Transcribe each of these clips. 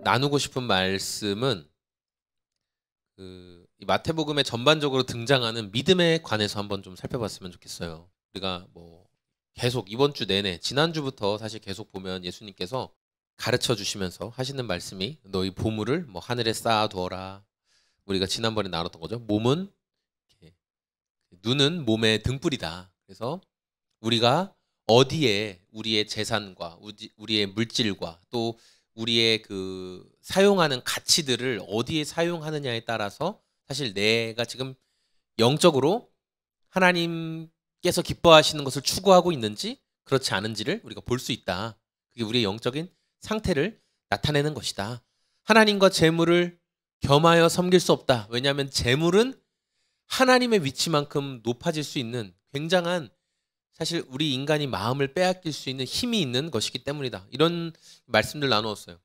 나누고 싶은 말씀은 이 마태복음에 전반적으로 등장하는 믿음에 관해서 한번 좀 살펴봤으면 좋겠어요. 우리가 뭐 계속 이번 주 내내 지난주부터 사실 계속 보면 예수님께서 가르쳐 주시면서 하시는 말씀이 너희 보물을 뭐 하늘에 쌓아두어라. 우리가 지난번에 나눴던 거죠. 몸은 이렇게, 눈은 몸의 등불이다. 그래서 우리가 어디에 우리의 재산과 우리의 물질과 또 우리의 그 사용하는 가치들을 어디에 사용하느냐에 따라서 사실 내가 지금 영적으로 하나님께서 기뻐하시는 것을 추구하고 있는지 그렇지 않은지를 우리가 볼 수 있다. 그게 우리의 영적인 상태를 나타내는 것이다. 하나님과 재물을 겸하여 섬길 수 없다. 왜냐하면 재물은 하나님의 위치만큼 높아질 수 있는 굉장한 사실 우리 인간이 마음을 빼앗길 수 있는 힘이 있는 것이기 때문이다. 이런 말씀들 나누었어요.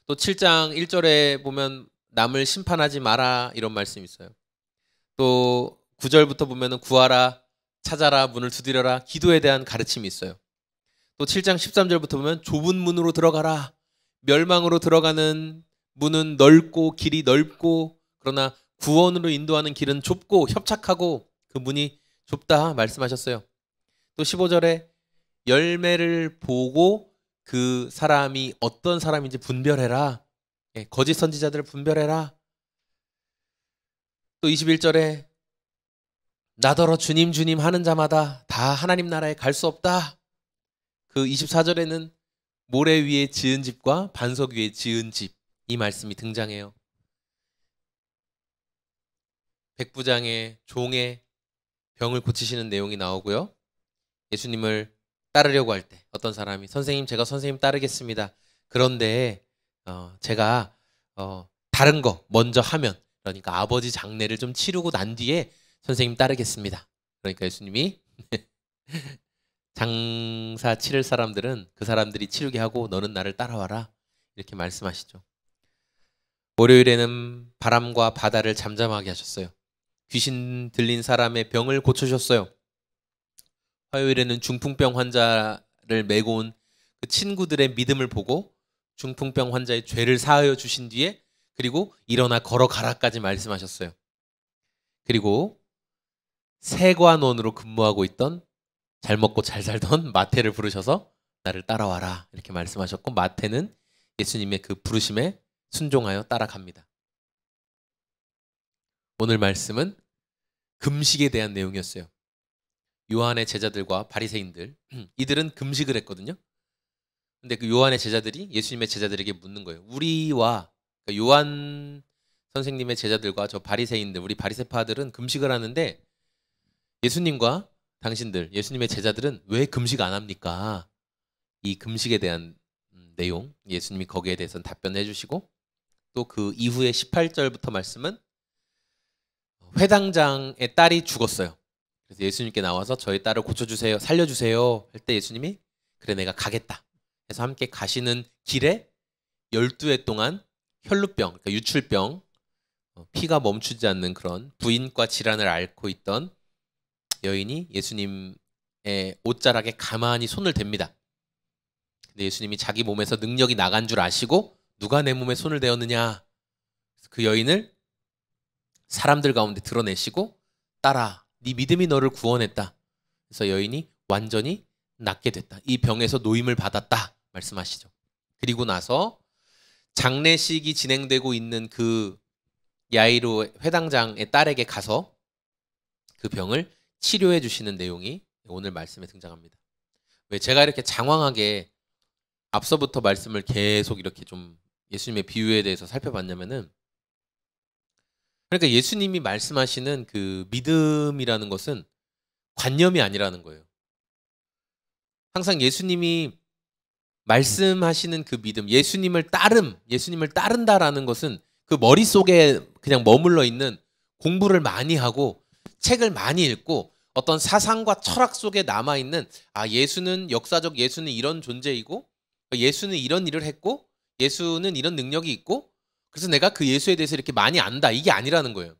또 7장 1절에 보면 남을 심판하지 마라 이런 말씀이 있어요. 또 9절부터 보면 구하라, 찾아라, 문을 두드려라 기도에 대한 가르침이 있어요. 또 7장 13절부터 보면 좁은 문으로 들어가라. 멸망으로 들어가는 문은 넓고 길이 넓고 그러나 구원으로 인도하는 길은 좁고 협착하고 그 문이 좁다 말씀하셨어요. 또 15절에 열매를 보고 그 사람이 어떤 사람인지 분별해라. 거짓 선지자들을 분별해라. 또 21절에 나더러 주님 주님 하는 자마다 다 하나님 나라에 갈 수 없다. 그 24절에는 모래 위에 지은 집과 반석 위에 지은 집 이 말씀이 등장해요. 백부장의 종의 병을 고치시는 내용이 나오고요. 예수님을 따르려고 할 때 어떤 사람이 선생님 제가 선생님 따르겠습니다. 그런데 제가 다른 거 먼저 하면 그러니까 아버지 장례를 좀 치르고 난 뒤에 선생님 따르겠습니다. 그러니까 예수님이 장사 치를 사람들은 그 사람들이 치르게 하고 너는 나를 따라와라 이렇게 말씀하시죠. 월요일에는 바람과 바다를 잠잠하게 하셨어요. 귀신 들린 사람의 병을 고쳐주셨어요. 화요일에는 중풍병 환자를 메고 온 그 친구들의 믿음을 보고 중풍병 환자의 죄를 사하여 주신 뒤에 그리고 일어나 걸어가라까지 말씀하셨어요. 그리고 세관원으로 근무하고 있던 잘 먹고 잘 살던 마태를 부르셔서 나를 따라와라 이렇게 말씀하셨고 마태는 예수님의 그 부르심에 순종하여 따라갑니다. 오늘 말씀은 금식에 대한 내용이었어요. 요한의 제자들과 바리새인들 이들은 금식을 했거든요. 근데 그 요한의 제자들이 예수님의 제자들에게 묻는 거예요. 우리와 그러니까 요한 선생님의 제자들과 저 바리새인들 우리 바리새파들은 금식을 하는데 예수님과 당신들 예수님의 제자들은 왜 금식 안 합니까? 이 금식에 대한 내용 예수님이 거기에 대해서는 답변해 주시고 또 그 이후에 18절부터 말씀은 회당장의 딸이 죽었어요. 그래서 예수님께 나와서 저희 딸을 고쳐주세요. 살려주세요. 할 때 예수님이 그래 내가 가겠다. 해서 함께 가시는 길에 12해 동안 혈루병, 그러니까 유출병, 피가 멈추지 않는 그런 부인과 질환을 앓고 있던 여인이 예수님의 옷자락에 가만히 손을 댑니다. 근데 예수님이 자기 몸에서 능력이 나간 줄 아시고 누가 내 몸에 손을 대었느냐. 그 여인을 사람들 가운데 드러내시고 따라 네 믿음이 너를 구원했다. 그래서 여인이 완전히 낫게 됐다. 이 병에서 노임을 받았다 말씀하시죠. 그리고 나서 장례식이 진행되고 있는 그 야이로 회당장의 딸에게 가서 그 병을 치료해 주시는 내용이 오늘 말씀에 등장합니다. 왜 제가 이렇게 장황하게 앞서부터 말씀을 계속 이렇게 좀 예수님의 비유에 대해서 살펴봤냐면은 그러니까 예수님이 말씀하시는 그 믿음이라는 것은 관념이 아니라는 거예요. 항상 예수님이 말씀하시는 그 믿음, 예수님을 따른다라는 것은 그 머릿속에 그냥 머물러 있는 공부를 많이 하고 책을 많이 읽고 어떤 사상과 철학 속에 남아있는 예수는 역사적 예수는 이런 존재이고 예수는 이런 일을 했고 예수는 이런 능력이 있고 그래서 내가 그 예수에 대해서 이렇게 많이 안다. 이게 아니라는 거예요.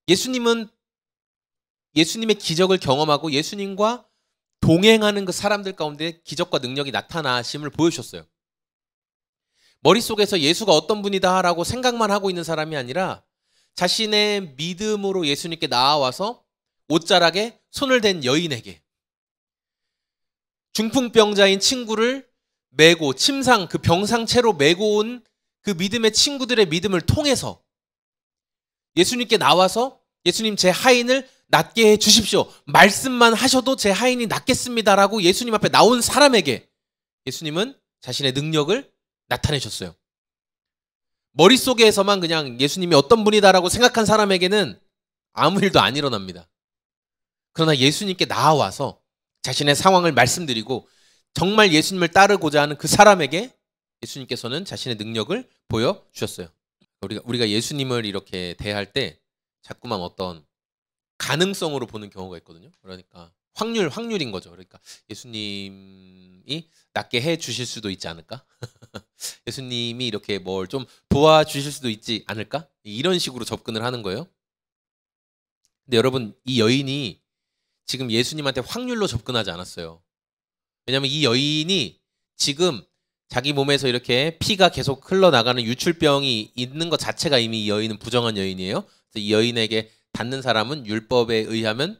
예수님은 예수님의 기적을 경험하고 예수님과 동행하는 그 사람들 가운데 기적과 능력이 나타나심을 보여주셨어요. 머릿속에서 예수가 어떤 분이다라고 생각만 하고 있는 사람이 아니라 자신의 믿음으로 예수님께 나아와서 옷자락에 손을 댄 여인에게 중풍병자인 친구를 메고 침상 그 병상채로 메고 온 그 믿음의 친구들의 믿음을 통해서 예수님께 나와서 예수님 제 하인을 낫게 해 주십시오. 말씀만 하셔도 제 하인이 낫겠습니다라고 예수님 앞에 나온 사람에게 예수님은 자신의 능력을 나타내셨어요. 머릿속에서만 그냥 예수님이 어떤 분이다라고 생각한 사람에게는 아무 일도 안 일어납니다. 그러나 예수님께 나와서 자신의 상황을 말씀드리고 정말 예수님을 따르고자 하는 그 사람에게 예수님께서는 자신의 능력을 보여주셨어요. 우리가 예수님을 이렇게 대할 때 자꾸만 어떤 가능성으로 보는 경우가 있거든요. 그러니까 확률인 거죠. 그러니까 예수님이 낫게 해 주실 수도 있지 않을까? 예수님이 이렇게 뭘 좀 도와주실 수도 있지 않을까? 이런 식으로 접근을 하는 거예요. 근데 여러분, 이 여인이 지금 예수님한테 확률로 접근하지 않았어요. 왜냐하면 이 여인이 지금 자기 몸에서 이렇게 피가 계속 흘러나가는 유출병이 있는 것 자체가 이미 이 여인은 부정한 여인이에요. 그래서 이 여인에게 닿는 사람은 율법에 의하면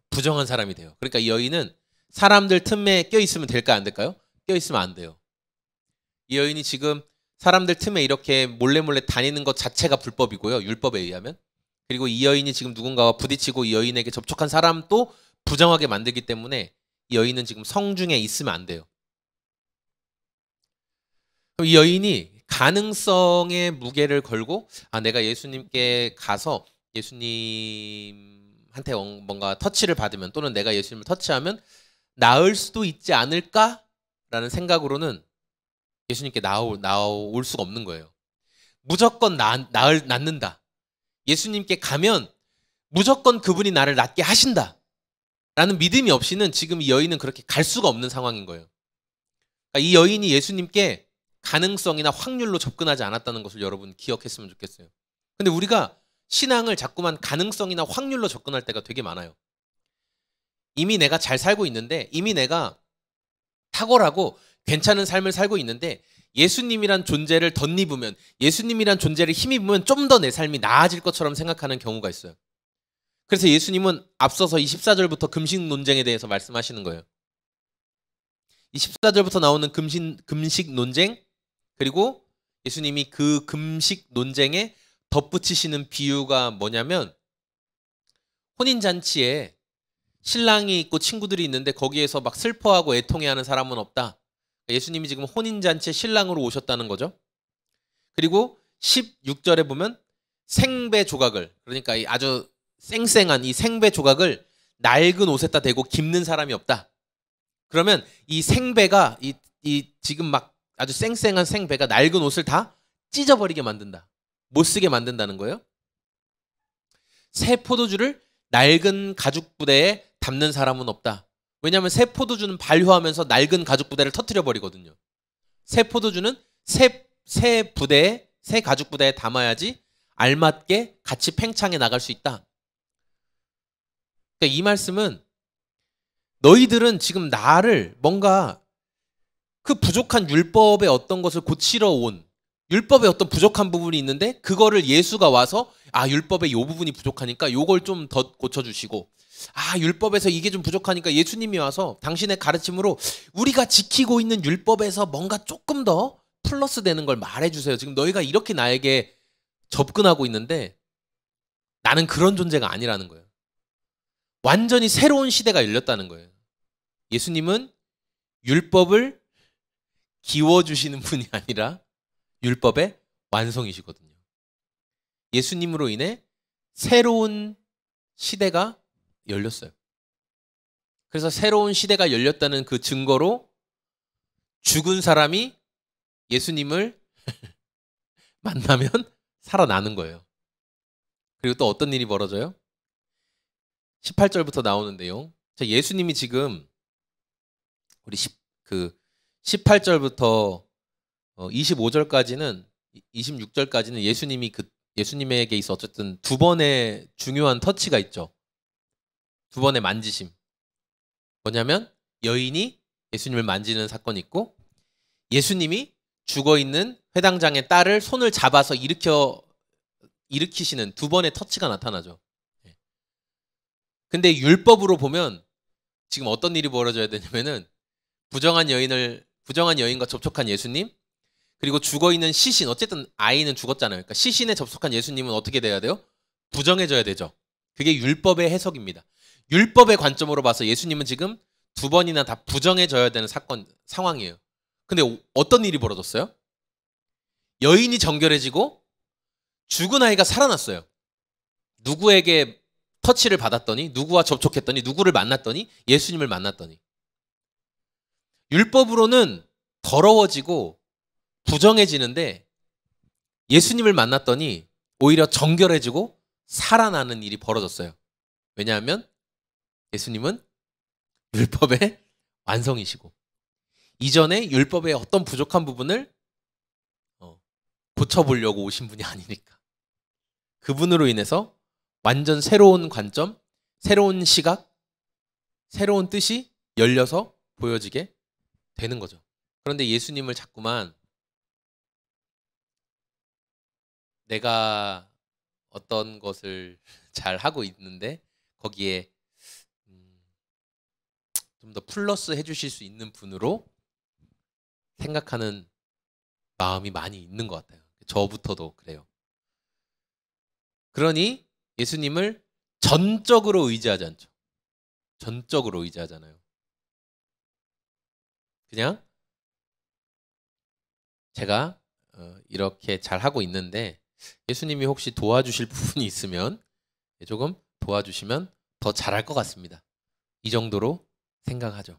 부정한 사람이 돼요. 그러니까 이 여인은 사람들 틈에 껴있으면 될까 안 될까요? 껴있으면 안 돼요. 이 여인이 지금 사람들 틈에 이렇게 몰래 다니는 것 자체가 불법이고요. 율법에 의하면. 그리고 이 여인이 지금 누군가와 부딪히고 이 여인에게 접촉한 사람도 부정하게 만들기 때문에 이 여인은 지금 성중에 있으면 안 돼요. 이 여인이 가능성의 무게를 걸고 내가 예수님께 가서 예수님한테 뭔가 터치를 받으면 또는 내가 예수님을 터치하면 나을 수도 있지 않을까라는 생각으로는 예수님께 나올 수가 없는 거예요. 무조건 낫는다. 예수님께 가면 무조건 그분이 나를 낫게 하신다. 라는 믿음이 없이는 지금 이 여인은 그렇게 갈 수가 없는 상황인 거예요. 그러니까 이 여인이 예수님께 가능성이나 확률로 접근하지 않았다는 것을 여러분 기억했으면 좋겠어요. 근데 우리가 신앙을 자꾸만 가능성이나 확률로 접근할 때가 되게 많아요. 이미 내가 잘 살고 있는데, 이미 내가 탁월하고 괜찮은 삶을 살고 있는데 예수님이란 존재를 덧입으면, 예수님이란 존재를 힘입으면 좀 더 내 삶이 나아질 것처럼 생각하는 경우가 있어요. 그래서 예수님은 앞서서 24절부터 금식 논쟁에 대해서 말씀하시는 거예요. 24절부터 나오는 금식 논쟁, 그리고 예수님이 그 금식 논쟁에 덧붙이시는 비유가 뭐냐면, 혼인잔치에 신랑이 있고 친구들이 있는데 거기에서 막 슬퍼하고 애통해하는 사람은 없다. 예수님이 지금 혼인잔치에 신랑으로 오셨다는 거죠. 그리고 16절에 보면 생배 조각을, 그러니까 이 아주 쌩쌩한 이 생배 조각을 낡은 옷에다 대고 깁는 사람이 없다. 그러면 이 생배가 이 지금 막 아주 쌩쌩한 생배가 낡은 옷을 다 찢어버리게 만든다. 못 쓰게 만든다는 거예요. 새 포도주를 낡은 가죽 부대에 담는 사람은 없다. 왜냐하면 새 포도주는 발효하면서 낡은 가죽 부대를 터뜨려 버리거든요. 새 포도주는 새 부대에, 새 가죽 부대에 담아야지 알맞게 같이 팽창해 나갈 수 있다. 그러니까 이 말씀은 너희들은 지금 나를 뭔가 그 부족한 율법의 어떤 것을 고치러 온, 율법에 어떤 부족한 부분이 있는데 그거를 예수가 와서 율법의 요 부분이 부족하니까 요걸 좀 더 고쳐주시고, 율법에서 이게 좀 부족하니까 예수님이 와서 당신의 가르침으로 우리가 지키고 있는 율법에서 뭔가 조금 더 플러스 되는 걸 말해주세요. 지금 너희가 이렇게 나에게 접근하고 있는데 나는 그런 존재가 아니라는 거예요. 완전히 새로운 시대가 열렸다는 거예요. 예수님은 율법을 기워주시는 분이 아니라 율법의 완성이시거든요. 예수님으로 인해 새로운 시대가 열렸어요. 그래서 새로운 시대가 열렸다는 그 증거로 죽은 사람이 예수님을 만나면 살아나는 거예요. 그리고 또 어떤 일이 벌어져요? 18절부터 나오는 내용. 예수님이 지금 우리 18절부터 25절까지는 26절까지는 예수님에게 있어 어쨌든 두 번의 중요한 터치가 있죠. 두 번의 만지심. 뭐냐면 여인이 예수님을 만지는 사건이 있고 예수님이 죽어있는 회당장의 딸을 손을 잡아서 일으키시는 두 번의 터치가 나타나죠. 근데 율법으로 보면 지금 어떤 일이 벌어져야 되냐면은 부정한 여인과 접촉한 예수님, 그리고 죽어있는 시신, 어쨌든 아이는 죽었잖아요. 그러니까 시신에 접촉한 예수님은 어떻게 돼야 돼요? 부정해져야 되죠. 그게 율법의 해석입니다. 율법의 관점으로 봐서 예수님은 지금 두 번이나 다 부정해져야 되는 상황이에요. 근데 어떤 일이 벌어졌어요? 여인이 정결해지고 죽은 아이가 살아났어요. 누구에게 터치를 받았더니, 누구와 접촉했더니, 누구를 만났더니, 예수님을 만났더니. 율법으로는 더러워지고 부정해지는데 예수님을 만났더니 오히려 정결해지고 살아나는 일이 벌어졌어요. 왜냐하면 예수님은 율법의 완성이시고 이전에 율법의 어떤 부족한 부분을 고쳐보려고 오신 분이 아니니까. 그분으로 인해서 완전 새로운 관점, 새로운 시각, 새로운 뜻이 열려서 보여지게 되는 거죠. 그런데 예수님을 자꾸만 내가 어떤 것을 잘 하고 있는데 거기에 좀 더 플러스 해주실 수 있는 분으로 생각하는 마음이 많이 있는 것 같아요. 저부터도 그래요. 그러니 예수님을 전적으로 의지하지 않죠. 전적으로 의지하잖아요. 그냥 제가 이렇게 잘 하고 있는데 예수님이 혹시 도와주실 부분이 있으면 조금 도와주시면 더 잘할 것 같습니다. 이 정도로 생각하죠.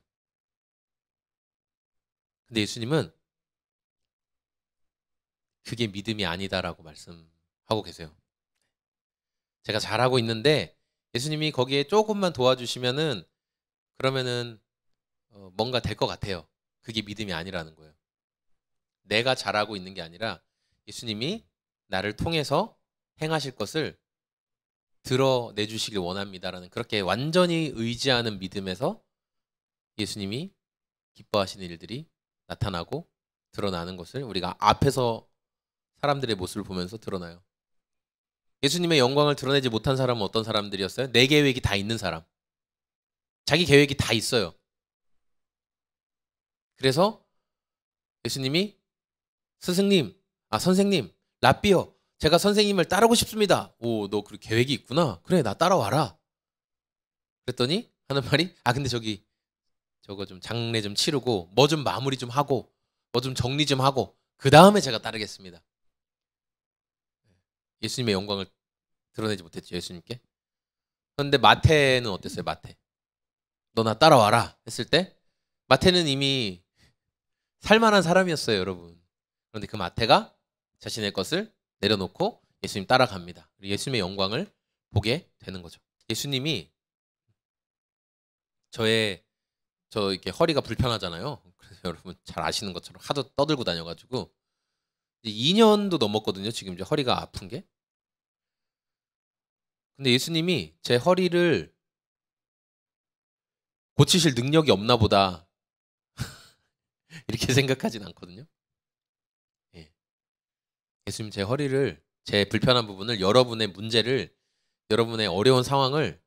근데 예수님은 그게 믿음이 아니다라고 말씀하고 계세요. 제가 잘하고 있는데 예수님이 거기에 조금만 도와주시면은 그러면은 뭔가 될 것 같아요. 그게 믿음이 아니라는 거예요. 내가 잘하고 있는 게 아니라 예수님이 나를 통해서 행하실 것을 드러내 주시길 원합니다라는 그렇게 완전히 의지하는 믿음에서 예수님이 기뻐하시는 일들이 나타나고 드러나는 것을 우리가 앞에서 사람들의 모습을 보면서 드러나요. 예수님의 영광을 드러내지 못한 사람은 어떤 사람들이었어요? 내 계획이 다 있는 사람. 자기 계획이 다 있어요. 그래서 예수님이 선생님, 라삐어, 제가 선생님을 따르고 싶습니다. 오, 너 그 계획이 있구나. 그래, 나 따라와라. 그랬더니 하는 말이 근데 저거 좀 장례 좀 치르고 뭐 좀 마무리 좀 하고 뭐 좀 정리 좀 하고 그 다음에 제가 따르겠습니다. 예수님의 영광을 드러내지 못했죠, 예수님께. 그런데 마태는 어땠어요? 마태. 너 나 따라와라 했을 때 마태는 이미 살만한 사람이었어요, 여러분. 그런데 그 마태가 자신의 것을 내려놓고 예수님 따라갑니다. 예수님의 영광을 보게 되는 거죠. 예수님이 저 이렇게 허리가 불편하잖아요. 그래서 여러분 잘 아시는 것처럼 하도 떠들고 다녀가지고 2년도 넘었거든요. 지금 이제 허리가 아픈 게. 근데 예수님이 제 허리를 고치실 능력이 없나 보다 이렇게 생각하진 않거든요. 예. 예수님 제 불편한 부분을 여러분의 문제를 여러분의 어려운 상황을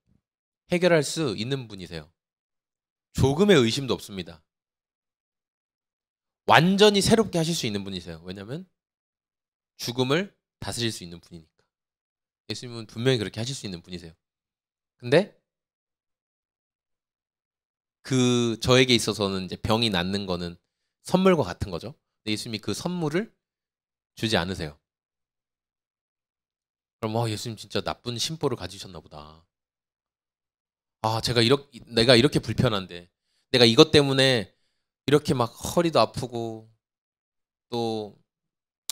해결할 수 있는 분이세요. 조금의 의심도 없습니다. 완전히 새롭게 하실 수 있는 분이세요. 왜냐하면 죽음을 다스릴 수 있는 분이니까. 예수님은 분명히 그렇게 하실 수 있는 분이세요. 근데 저에게 있어서는 이제 병이 낫는 거는 선물과 같은 거죠. 근데 예수님이 그 선물을 주지 않으세요. 그럼 예수님 진짜 나쁜 심보를 가지셨나 보다. 내가 이렇게 불편한데 내가 이것 때문에 이렇게 막 허리도 아프고 또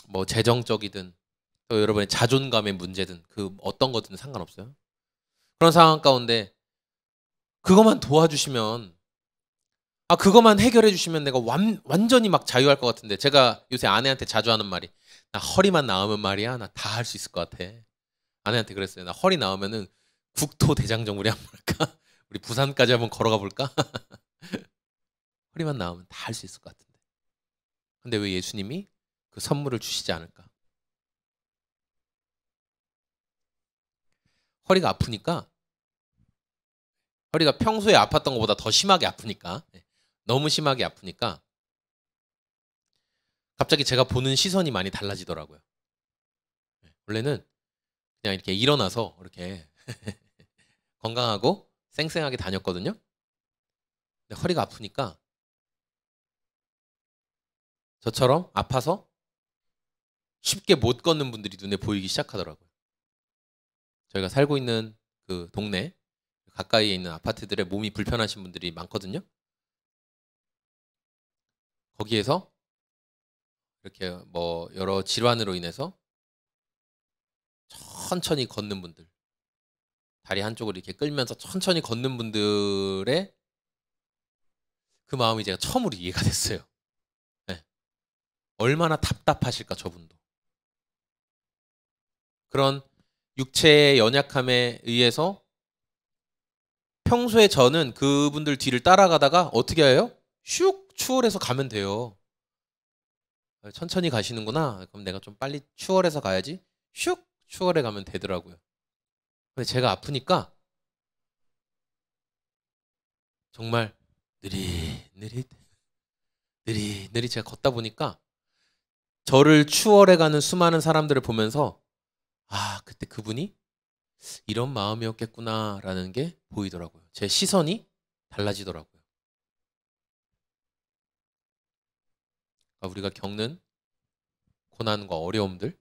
뭐 재정적이든 또 여러분의 자존감의 문제든 그 어떤 거든 상관없어요. 그런 상황 가운데 그것만 도와주시면 그것만 해결해 주시면 내가 완전히 막 자유할 것 같은데 제가 요새 아내한테 자주 하는 말이 나 허리만 나으면 말이야 나 다 할 수 있을 것 같아. 아내한테 그랬어요. 나 허리 나으면은 국토 대장정으로 한번 할까? 우리 부산까지 한번 걸어가 볼까? 허리만 나으면 다 할 수 있을 것 같은데. 근데 왜 예수님이 그 선물을 주시지 않을까. 허리가 아프니까, 허리가 평소에 아팠던 것보다 더 심하게 아프니까, 너무 심하게 아프니까 갑자기 제가 보는 시선이 많이 달라지더라고요. 원래는 그냥 이렇게 일어나서 이렇게 건강하고 쌩쌩하게 다녔거든요. 근데 허리가 아프니까 저처럼 아파서 쉽게 못 걷는 분들이 눈에 보이기 시작하더라고요. 저희가 살고 있는 그 동네 가까이에 있는 아파트들에 몸이 불편하신 분들이 많거든요. 거기에서 이렇게 뭐 여러 질환으로 인해서 천천히 걷는 분들, 다리 한쪽을 이렇게 끌면서 천천히 걷는 분들의 그 마음이 제가 처음으로 이해가 됐어요. 네. 얼마나 답답하실까 저분도. 그런 육체의 연약함에 의해서 평소에 저는 그분들 뒤를 따라가다가 어떻게 해요? 슉 추월해서 가면 돼요. 천천히 가시는구나. 그럼 내가 좀 빨리 추월해서 가야지. 슉 추월해 가면 되더라고요. 근데 제가 아프니까 정말 느릿느릿 제가 걷다 보니까 저를 추월해 가는 수많은 사람들을 보면서 아, 그때 그분이 이런 마음이었겠구나라는 게 보이더라고요. 제 시선이 달라지더라고요. 그러니까 우리가 겪는 고난과 어려움들,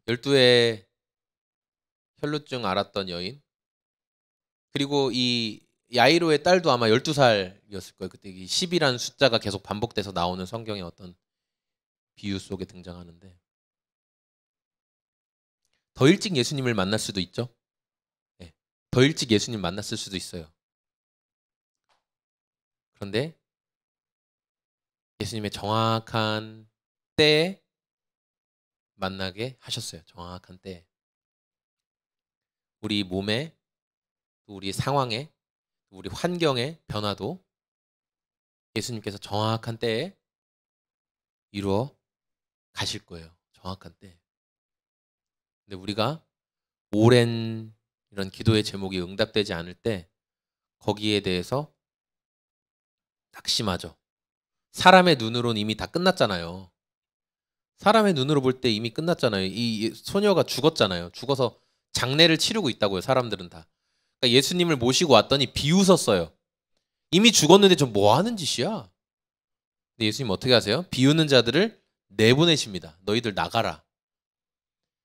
12의 혈루증 앓았던 여인, 그리고 이 야이로의 딸도 아마 12살이었을 거예요. 그때 이 10이라는 숫자가 계속 반복돼서 나오는 성경의 어떤 비유 속에 등장하는데 더 일찍 예수님을 만날 수도 있죠. 네. 더 일찍 예수님 만났을 수도 있어요. 그런데 예수님의 정확한 때에 만나게 하셨어요. 정확한 때에. 우리 몸에, 우리 상황에, 우리 환경의 변화도 예수님께서 정확한 때에 이루어 가실 거예요. 정확한 때. 근데 우리가 오랜 이런 기도의 제목이 응답되지 않을 때 거기에 대해서 낙심하죠. 사람의 눈으로는 이미 다 끝났잖아요. 사람의 눈으로 볼 때 이미 끝났잖아요. 이 소녀가 죽었잖아요. 죽어서 장례를 치르고 있다고요. 사람들은 다. 그러니까 예수님을 모시고 왔더니 비웃었어요. 이미 죽었는데 좀 뭐 하는 짓이야? 근데 예수님 어떻게 하세요? 비웃는 자들을 내보내십니다. 너희들 나가라.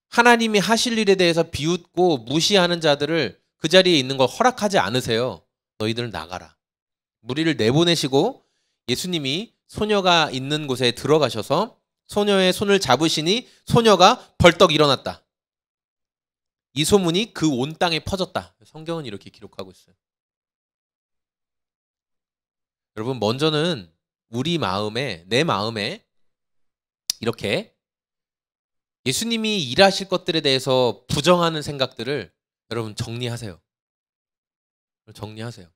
하나님이 하실 일에 대해서 비웃고 무시하는 자들을 그 자리에 있는 걸 허락하지 않으세요. 너희들 나가라. 무리를 내보내시고 예수님이 소녀가 있는 곳에 들어가셔서 소녀의 손을 잡으시니 소녀가 벌떡 일어났다. 이 소문이 그 온 땅에 퍼졌다. 성경은 이렇게 기록하고 있어요. 여러분, 먼저는 우리 마음에, 내 마음에 이렇게 예수님이 일하실 것들에 대해서 부정하는 생각들을 여러분 정리하세요. 정리하세요.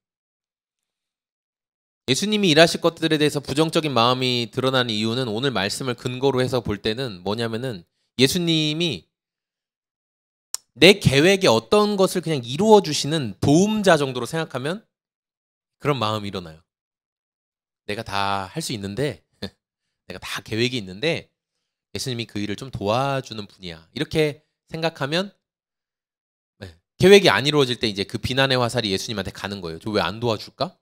예수님이 일하실 것들에 대해서 부정적인 마음이 드러나는 이유는 오늘 말씀을 근거로 해서 볼 때는 뭐냐면은 예수님이 내 계획에 어떤 것을 그냥 이루어 주시는 도움자 정도로 생각하면 그런 마음이 일어나요. 내가 다 할 수 있는데 내가 다 계획이 있는데 예수님이 그 일을 좀 도와주는 분이야. 이렇게 생각하면 계획이 안 이루어질 때 이제 그 비난의 화살이 예수님한테 가는 거예요. 저 왜 안 도와줄까?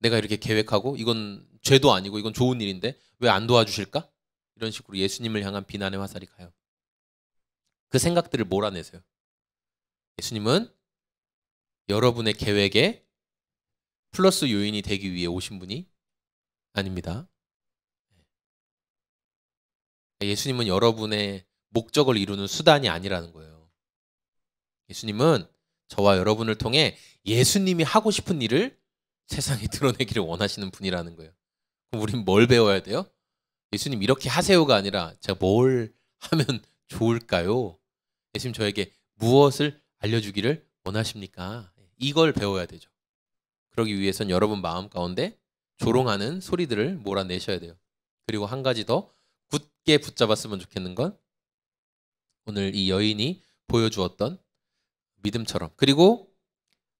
내가 이렇게 계획하고 이건 죄도 아니고 이건 좋은 일인데 왜 안 도와주실까? 이런 식으로 예수님을 향한 비난의 화살이 가요. 그 생각들을 몰아내세요. 예수님은 여러분의 계획에 플러스 요인이 되기 위해 오신 분이 아닙니다. 예수님은 여러분의 목적을 이루는 수단이 아니라는 거예요. 예수님은 저와 여러분을 통해 예수님이 하고 싶은 일을 세상에 드러내기를 원하시는 분이라는 거예요. 그럼 우린 뭘 배워야 돼요? 예수님 이렇게 하세요가 아니라 제가 뭘 하면 좋을까요? 예수님 저에게 무엇을 알려주기를 원하십니까? 이걸 배워야 되죠. 그러기 위해선 여러분 마음 가운데 조롱하는 소리들을 몰아내셔야 돼요. 그리고 한 가지 더 굳게 붙잡았으면 좋겠는 건 오늘 이 여인이 보여주었던 믿음처럼, 그리고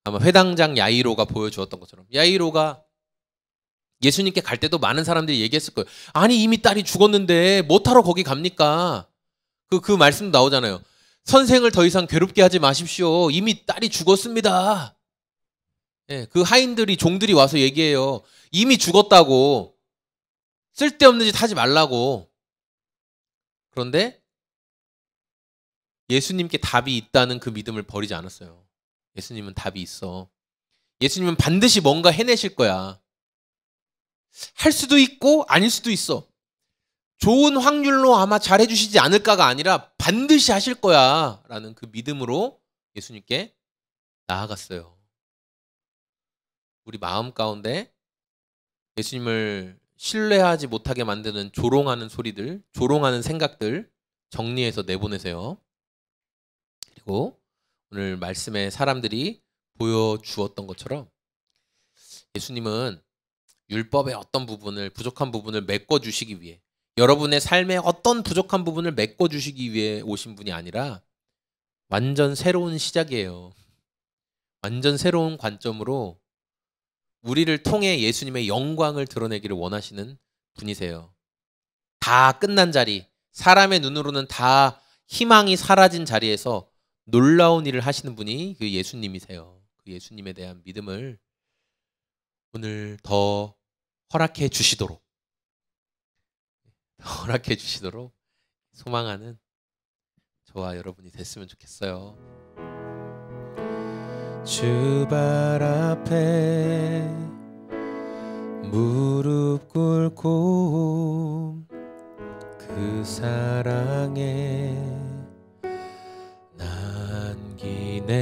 아마 회당장 야이로가 보여주었던 것처럼, 야이로가 예수님께 갈 때도 많은 사람들이 얘기했을 거예요. 아니 이미 딸이 죽었는데 뭐하러 거기 갑니까? 그 말씀도 나오잖아요. 선생을 더 이상 괴롭게 하지 마십시오. 이미 딸이 죽었습니다. 예, 그 하인들이, 종들이 와서 얘기해요. 이미 죽었다고. 쓸데없는 짓 하지 말라고. 그런데 예수님께 답이 있다는 그 믿음을 버리지 않았어요. 예수님은 답이 있어. 예수님은 반드시 뭔가 해내실 거야. 할 수도 있고 아닐 수도 있어. 좋은 확률로 아마 잘해주시지 않을까가 아니라 반드시 하실 거야 라는 그 믿음으로 예수님께 나아갔어요. 우리 마음 가운데 예수님을 신뢰하지 못하게 만드는 조롱하는 소리들, 조롱하는 생각들 정리해서 내보내세요. 그리고 오늘 말씀에 사람들이 보여주었던 것처럼 예수님은 율법의 어떤 부분을, 부족한 부분을 메꿔주시기 위해, 여러분의 삶의 어떤 부족한 부분을 메꿔주시기 위해 오신 분이 아니라 완전 새로운 시작이에요. 완전 새로운 관점으로 우리를 통해 예수님의 영광을 드러내기를 원하시는 분이세요. 다 끝난 자리, 사람의 눈으로는 다 희망이 사라진 자리에서 놀라운 일을 하시는 분이 그 예수님이세요. 그 예수님에 대한 믿음을 오늘 더 허락해 주시도록 소망하는 저와 여러분이 됐으면 좋겠어요. 주 발 앞에 무릎 꿇고 그 사랑에 남기네.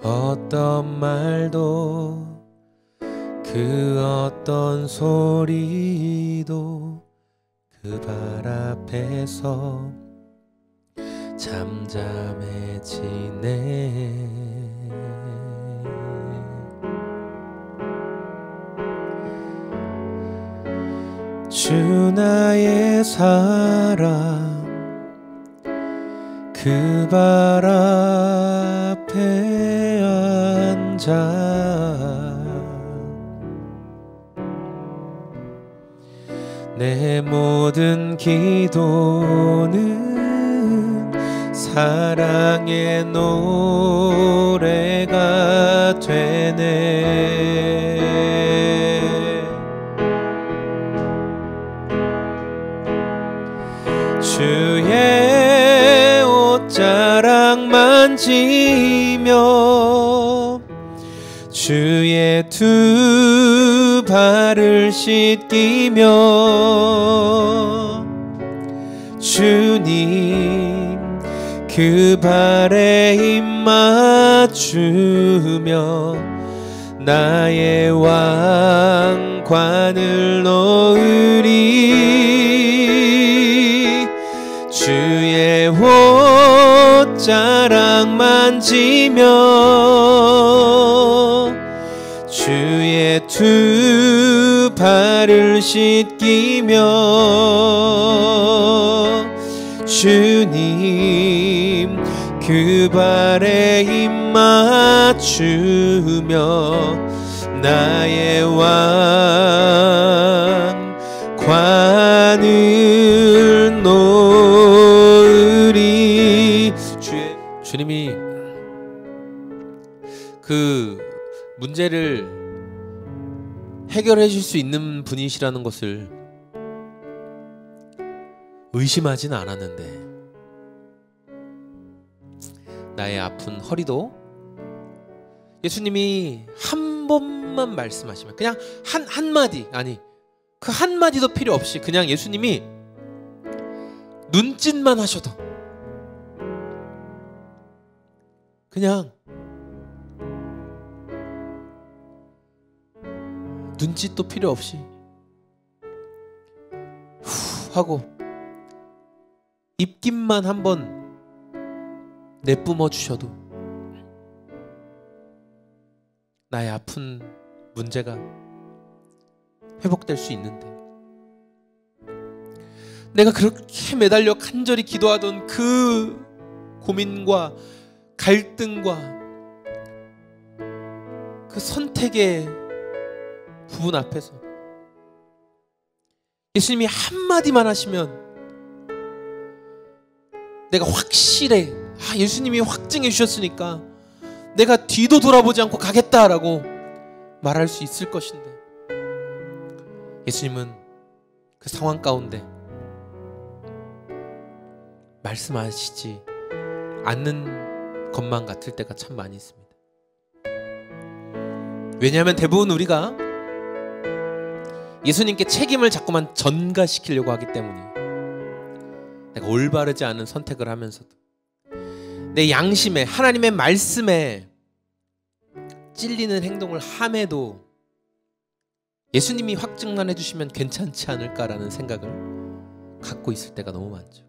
어떤 말도 그 어떤 소리도 그 발 앞에서 잠잠해지네. 주 나의 사랑 그 발 앞에 앉아 내 모든 기도는 사랑의 노래가 되네. 주의 옷자락 만지며 주의 두 발을 씻기며 주님 그 발에 입 맞추며 나의 왕관을 놓으리. 주의 옷자락 만지며 주의 두 발을 씻기며 주님 그 발에 입 맞추며 나의 왕관을 놓으리. 주님이 그 문제를 해결해 줄 수 있는 분이시라는 것을 의심하진 않았는데 나의 아픈 허리도 예수님이 한 번만 말씀하시면, 그냥 한마디, 아니 그 한마디도 필요 없이 그냥 예수님이 눈짓만 하셔도, 그냥 눈짓도 필요 없이 후 하고 입김만 한번 내뿜어 주셔도 나의 아픈 문제가 회복될 수 있는데, 내가 그렇게 매달려 간절히 기도하던 그 고민과 갈등과 그 선택의 부분 앞에서 예수님이 한마디만 하시면 내가 확실해, 예수님이 확증해 주셨으니까 내가 뒤도 돌아보지 않고 가겠다라고 말할 수 있을 것인데, 예수님은 그 상황 가운데 말씀하시지 않는 것만 같을 때가 참 많이 있습니다. 왜냐하면 대부분 우리가 예수님께 책임을 자꾸만 전가시키려고 하기 때문이에요. 내가 올바르지 않은 선택을 하면서도 내 양심에, 하나님의 말씀에 찔리는 행동을 함에도 예수님이 확증만 해주시면 괜찮지 않을까라는 생각을 갖고 있을 때가 너무 많죠.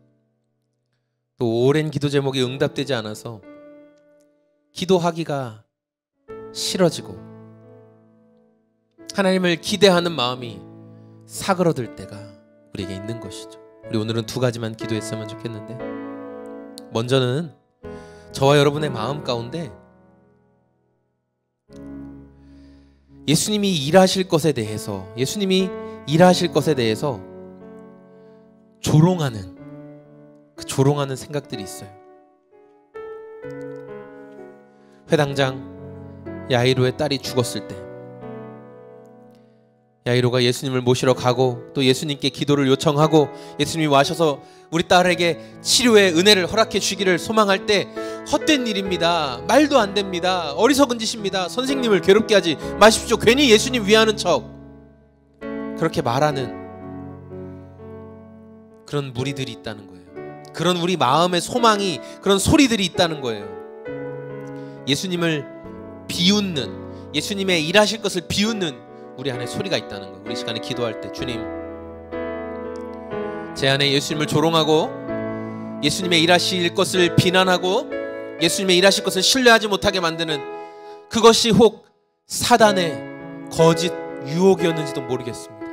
또 오랜 기도 제목이 응답되지 않아서 기도하기가 싫어지고 하나님을 기대하는 마음이 사그러들 때가 우리에게 있는 것이죠. 우리 오늘은 두 가지만 기도했으면 좋겠는데, 먼저는 저와 여러분의 마음 가운데 예수님이 일하실 것에 대해서 조롱하는 생각들이 있어요. 회당장 야이로의 딸이 죽었을 때 야이로가 예수님을 모시러 가고 또 예수님께 기도를 요청하고 예수님이 와셔서 우리 딸에게 치료의 은혜를 허락해 주기를 소망할 때, 헛된 일입니다, 말도 안 됩니다, 어리석은 짓입니다, 선생님을 괴롭게 하지 마십시오, 괜히 예수님 위하는 척, 그렇게 말하는 그런 무리들이 있다는 거예요. 그런 우리 마음의 소망이, 그런 소리들이 있다는 거예요. 예수님을 비웃는, 예수님의 일하실 것을 비웃는 우리 안에 소리가 있다는 거예요. 우리 시간에 기도할 때, 주님, 제 안에 예수님을 조롱하고 예수님의 일하실 것을 비난하고 예수님의 일하실 것을 신뢰하지 못하게 만드는 그것이 혹 사단의 거짓 유혹이었는지도 모르겠습니다.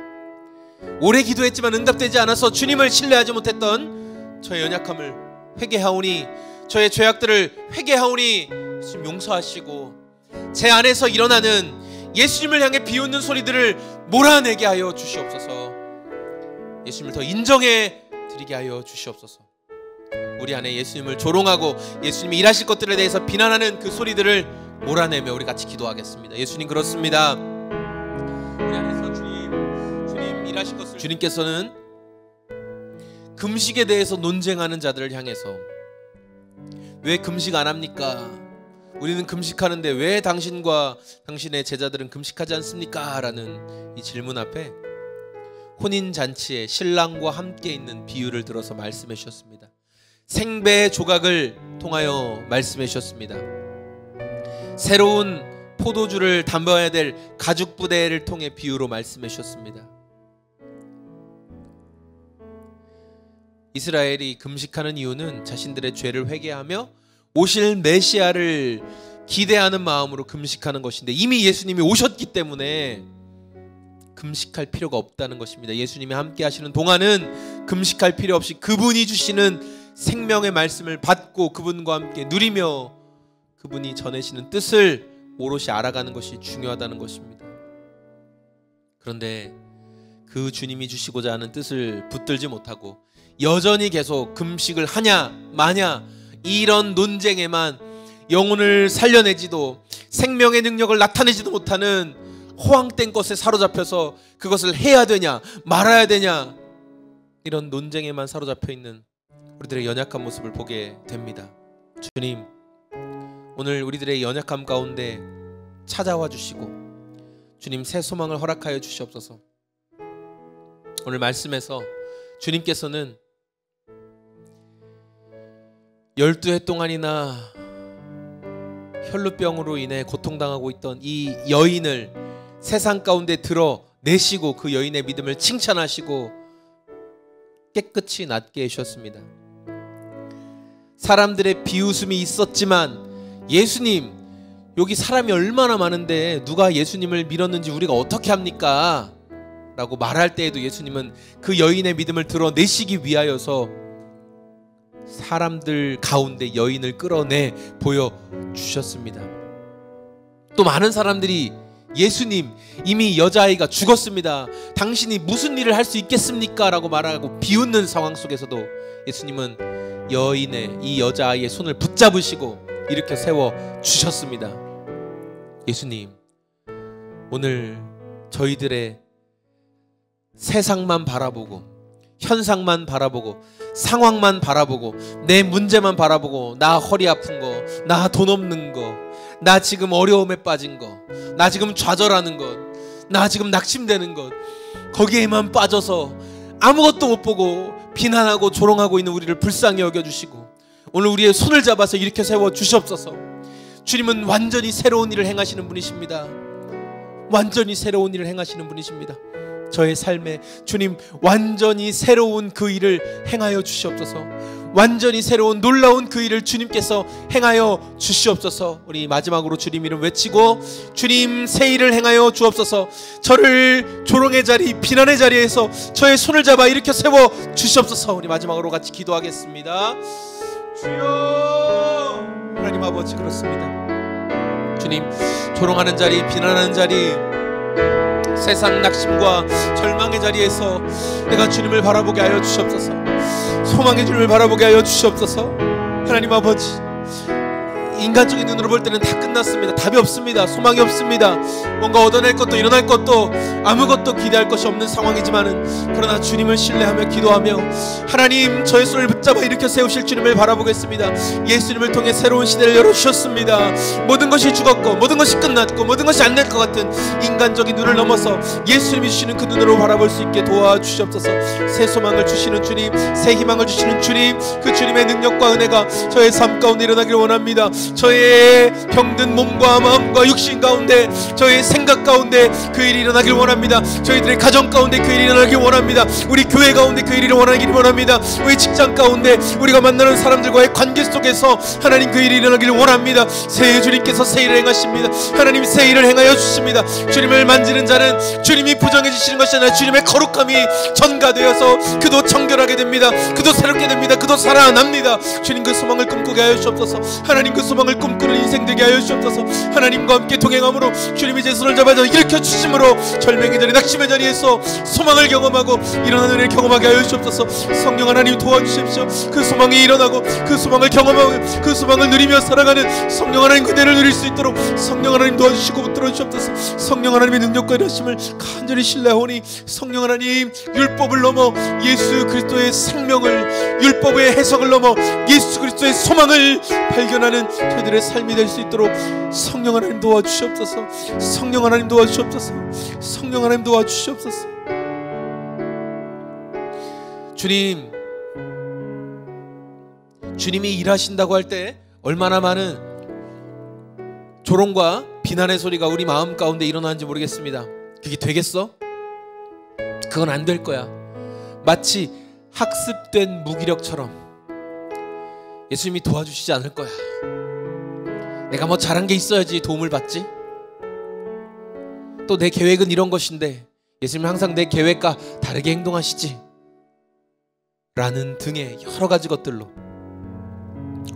오래 기도했지만 응답되지 않아서 주님을 신뢰하지 못했던 저의 연약함을 회개하오니, 저의 죄악들을 회개하오니 예수님 용서하시고 제 안에서 일어나는 예수님을 향해 비웃는 소리들을 몰아내게 하여 주시옵소서. 예수님을 더 인정해 드리게 하여 주시옵소서. 우리 안에 예수님을 조롱하고 예수님이 일하실 것들에 대해서 비난하는 그 소리들을 몰아내며 우리 같이 기도하겠습니다. 예수님, 그렇습니다. 우리 안에서 주님 일하실 것을, 주님께서는 금식에 대해서 논쟁하는 자들을 향해서 왜 금식 안 합니까? 우리는 금식하는데 왜 당신과 당신의 제자들은 금식하지 않습니까? 라는 이 질문 앞에 혼인잔치에 신랑과 함께 있는 비유를 들어서 말씀해 주셨습니다. 생배 조각을 통하여 말씀해 주셨습니다. 새로운 포도주를 담아야 될 가죽 부대를 통해 비유로 말씀해 주셨습니다. 이스라엘이 금식하는 이유는 자신들의 죄를 회개하며 오실 메시아를 기대하는 마음으로 금식하는 것인데, 이미 예수님이 오셨기 때문에 금식할 필요가 없다는 것입니다. 예수님이 함께 하시는 동안은 금식할 필요 없이 그분이 주시는 생명의 말씀을 받고 그분과 함께 누리며 그분이 전하시는 뜻을 오롯이 알아가는 것이 중요하다는 것입니다. 그런데 그 주님이 주시고자 하는 뜻을 붙들지 못하고 여전히 계속 금식을 하냐 마냐, 이런 논쟁에만 영혼을 살려내지도 생명의 능력을 나타내지도 못하는 허황된 것에 사로잡혀서 그것을 해야 되냐 말아야 되냐, 이런 논쟁에만 사로잡혀 있는 우리들의 연약한 모습을 보게 됩니다. 주님, 오늘 우리들의 연약함 가운데 찾아와 주시고 주님 새 소망을 허락하여 주시옵소서. 오늘 말씀에서 주님께서는 12해 동안이나 혈루병으로 인해 고통당하고 있던 이 여인을 세상 가운데 드러내시고 그 여인의 믿음을 칭찬하시고 깨끗이 낫게 해주셨습니다. 사람들의 비웃음이 있었지만 예수님, 여기 사람이 얼마나 많은데 누가 예수님을 믿었는지 우리가 어떻게 합니까? 라고 말할 때에도 예수님은 그 여인의 믿음을 드러내시기 위하여서 사람들 가운데 여인을 끌어내 보여주셨습니다. 또 많은 사람들이 예수님, 이미 여자아이가 죽었습니다. 당신이 무슨 일을 할 수 있겠습니까? 라고 말하고 비웃는 상황 속에서도 예수님은 여인의, 이 여자아이의 손을 붙잡으시고 일으켜 세워주셨습니다. 예수님, 오늘 저희들의 세상만 바라보고, 현상만 바라보고, 상황만 바라보고, 내 문제만 바라보고, 나 허리 아픈 거, 나 돈 없는 거, 나 지금 어려움에 빠진 거, 나 지금 좌절하는 것, 나 지금 낙심되는 것, 거기에만 빠져서 아무것도 못 보고 비난하고 조롱하고 있는 우리를 불쌍히 여겨주시고 오늘 우리의 손을 잡아서 일으켜 세워 주시옵소서. 주님은 완전히 새로운 일을 행하시는 분이십니다. 완전히 새로운 일을 행하시는 분이십니다. 저의 삶에 주님 완전히 새로운 그 일을 행하여 주시옵소서. 완전히 새로운 놀라운 그 일을 주님께서 행하여 주시옵소서. 우리 마지막으로 주님 이름 외치고, 주님 새 일을 행하여 주옵소서. 저를 조롱의 자리, 비난의 자리에서 저의 손을 잡아 일으켜 세워 주시옵소서. 우리 마지막으로 같이 기도하겠습니다. 주여, 하나님 아버지, 그렇습니다. 주님, 조롱하는 자리, 비난하는 자리, 세상 낙심과 절망의 자리에서 내가 주님을 바라보게 하여 주시옵소서. 소망의 주님을 바라보게 하여 주시옵소서. 하나님 아버지, 인간적인 눈으로 볼 때는 다 끝났습니다. 답이 없습니다. 소망이 없습니다. 뭔가 얻어낼 것도 일어날 것도 아무것도 기대할 것이 없는 상황이지만은, 그러나 주님을 신뢰하며 기도하며 하나님 저의 손을 붙잡아 일으켜 세우실 주님을 바라보겠습니다. 예수님을 통해 새로운 시대를 열어주셨습니다. 모든 것이 죽었고 모든 것이 끝났고 모든 것이 안 될 것 같은 인간적인 눈을 넘어서 예수님이 주시는 그 눈으로 바라볼 수 있게 도와주시옵소서. 새 소망을 주시는 주님, 새 희망을 주시는 주님, 그 주님의 능력과 은혜가 저의 삶 가운데 일어나기를 원합니다. 저의 병든 몸과 마음과 육신 가운데, 저의 생각 가운데 그 일이 일어나길 원합니다. 저희들의 가정 가운데 그 일이 일어나길 원합니다. 우리 교회 가운데 그 일이 일어나길 원합니다. 우리 직장 가운데 우리가 만나는 사람들과의 관계 속에서 하나님 그 일이 일어나길 원합니다. 새 주님께서 새 일을 행하십니다. 하나님 새 일을 행하여 주십니다. 주님을 만지는 자는 주님이 부정해 주시는 것이 아니라 주님의 거룩함이 전가되어서 그도 정결하게 됩니다. 그도 새롭게 됩니다. 그도 살아납니다. 주님 그 소망을 꿈꾸게 하여 주옵소서. 하나님 그 소망을 꿈꾸는 인생 되게 하여 주옵소서. 하나님과 함께 동행함으로 주님이 제 손을 잡아서 일으켜 주심으로 절망의 자리, 낙심의 자리에서 소망을 경험하고 일어나는 은혜를 경험하게 하여 주옵소서. 성령 하나님 도와주십시오. 그 소망이 일어나고 그 소망을 경험하고 그 소망을 누리며 살아가는 성령 하나님 그대를 누릴 수 있도록 성령 하나님 도와주시고 붙들어 주옵소서. 성령 하나님의 능력과 일하심을 간절히 신뢰하오니, 성령 하나님 율법을 넘어 예수 그리스도의 생명을, 율법의 해석을 넘어 예수 그리스도의 소망을 발견하는 저희들의 삶이 될 수 있도록 성령 하나님 도와주시옵소서. 성령 하나님 도와주시옵소서. 성령 하나님 도와주시옵소서. 주님, 주님이 일하신다고 할 때 얼마나 많은 조롱과 비난의 소리가 우리 마음 가운데 일어나는지 모르겠습니다. 그게 되겠어? 그건 안 될 거야. 마치 학습된 무기력처럼 예수님이 도와주시지 않을 거야. 내가 뭐 잘한 게 있어야지 도움을 받지. 또 내 계획은 이런 것인데 예수님은 항상 내 계획과 다르게 행동하시지, 라는 등의 여러 가지 것들로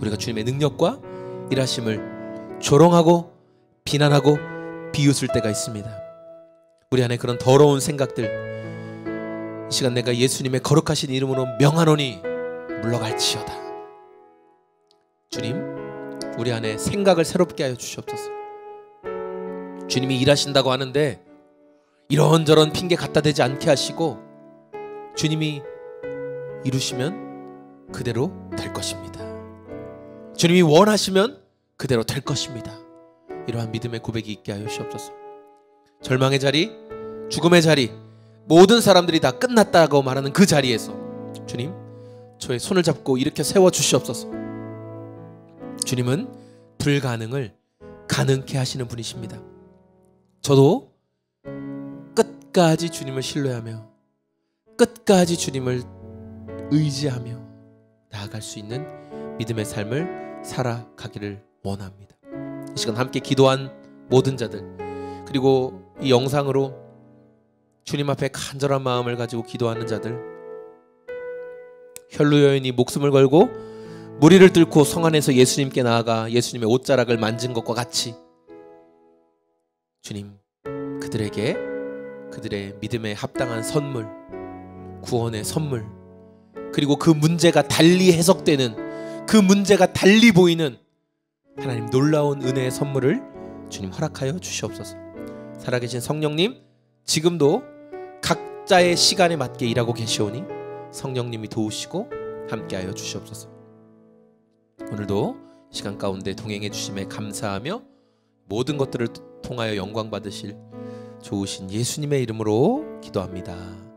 우리가 주님의 능력과 일하심을 조롱하고 비난하고 비웃을 때가 있습니다. 우리 안에 그런 더러운 생각들 이 시간 내가 예수님의 거룩하신 이름으로 명하노니 물러갈지어다. 주님, 우리 안에 생각을 새롭게 하여 주시옵소서. 주님이 일하신다고 하는데 이런저런 핑계 갖다 대지 않게 하시고, 주님이 이루시면 그대로 될 것입니다. 주님이 원하시면 그대로 될 것입니다. 이러한 믿음의 고백이 있게 하여 주시옵소서. 절망의 자리, 죽음의 자리, 모든 사람들이 다 끝났다고 말하는 그 자리에서 주님, 저의 손을 잡고 일으켜 세워 주시옵소서. 주님은 불가능을 가능케 하시는 분이십니다. 저도 끝까지 주님을 신뢰하며 끝까지 주님을 의지하며 나아갈 수 있는 믿음의 삶을 살아가기를 원합니다. 이 시간 함께 기도한 모든 자들, 그리고 이 영상으로 주님 앞에 간절한 마음을 가지고 기도하는 자들, 혈루 여인이 목숨을 걸고 무리를 뚫고 성 안에서 예수님께 나아가 예수님의 옷자락을 만진 것과 같이 주님, 그들에게 그들의 믿음에 합당한 선물, 구원의 선물, 그리고 그 문제가 달리 해석되는, 그 문제가 달리 보이는 하나님 놀라운 은혜의 선물을 주님 허락하여 주시옵소서. 살아계신 성령님, 지금도 각자의 시간에 맞게 일하고 계시오니 성령님이 도우시고 함께하여 주시옵소서. 오늘도 시간 가운데 동행해 주심에 감사하며 모든 것들을 통하여 영광 받으실 좋으신 예수님의 이름으로 기도합니다.